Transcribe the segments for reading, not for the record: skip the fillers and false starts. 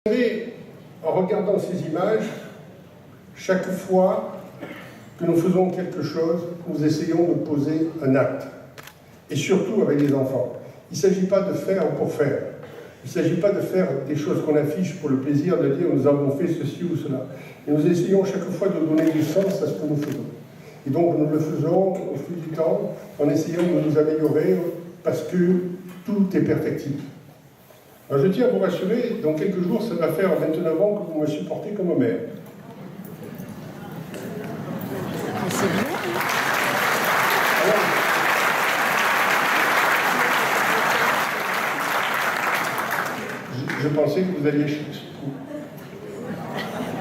Vous savez, en regardant ces images, chaque fois que nous faisons quelque chose, nous essayons de poser un acte. Et surtout avec les enfants. Il ne s'agit pas de faire pour faire. Il ne s'agit pas de faire des choses qu'on affiche pour le plaisir de dire nous avons fait ceci ou cela. Et nous essayons chaque fois de donner du sens à ce que nous faisons. Et donc nous le faisons au fil du temps en essayant de nous améliorer parce que tout est perfectible. Alors je tiens à vous rassurer, dans quelques jours, ça va faire 29 ans que vous me supportez comme maire. C'est bien. Je pensais que vous alliez...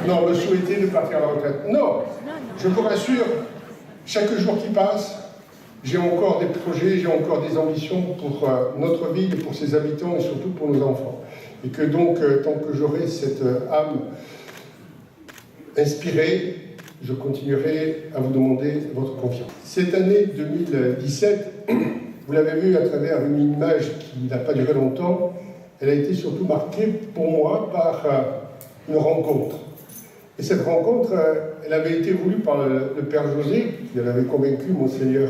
Non, me souhaiter de partir à la retraite. Non, je vous rassure, chaque jour qui passe, j'ai encore des projets, j'ai encore des ambitions pour notre ville, pour ses habitants et surtout pour nos enfants. Et que donc, tant que j'aurai cette âme inspirée, je continuerai à vous demander votre confiance. Cette année 2017, vous l'avez vu à travers une image qui n'a pas duré longtemps, elle a été surtout marquée pour moi par une rencontre. Et cette rencontre, elle avait été voulue par le Père José, qui avait convaincu Monseigneur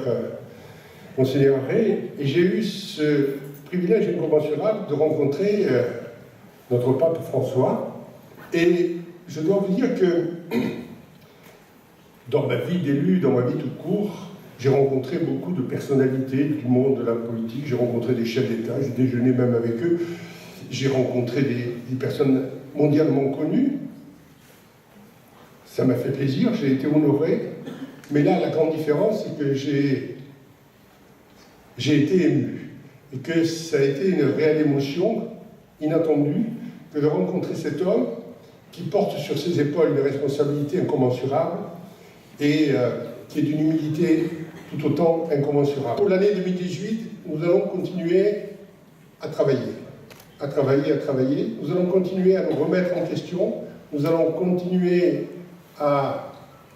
Ray, et j'ai eu ce privilège incommensurable de rencontrer notre pape François. Et je dois vous dire que dans ma vie d'élu, dans ma vie tout court, j'ai rencontré beaucoup de personnalités du monde de la politique, j'ai rencontré des chefs d'État, j'ai déjeuné même avec eux, j'ai rencontré des personnes mondialement connues. Ça m'a fait plaisir, j'ai été honoré, mais là, la grande différence, c'est que j'ai été ému, et que ça a été une réelle émotion inattendue que de rencontrer cet homme qui porte sur ses épaules une responsabilité incommensurable et qui est d'une humilité tout autant incommensurable. Pour l'année 2018, nous allons continuer à travailler. Nous allons continuer à nous remettre en question, nous allons continuer à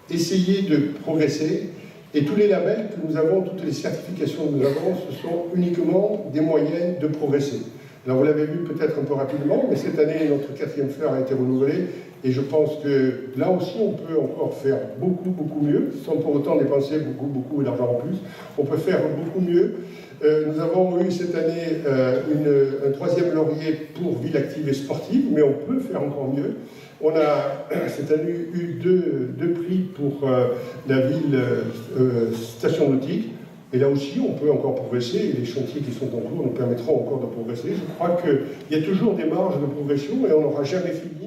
essayer de progresser, et tous les labels que nous avons, toutes les certifications que nous avons, ce sont uniquement des moyens de progresser. Alors vous l'avez vu peut-être un peu rapidement, mais cette année, notre 4e fleur a été renouvelée, et je pense que là aussi, on peut encore faire beaucoup mieux, sans pour autant dépenser beaucoup d'argent en plus. On peut faire beaucoup mieux. Nous avons eu cette année un 3e laurier pour ville active et sportive, mais on peut faire encore mieux. On a cette année eu deux prix pour la ville station nautique. Et là aussi, on peut encore progresser, et les chantiers qui sont en cours nous permettront encore de progresser. Je crois qu'il y a toujours des marges de progression et on n'aura jamais fini.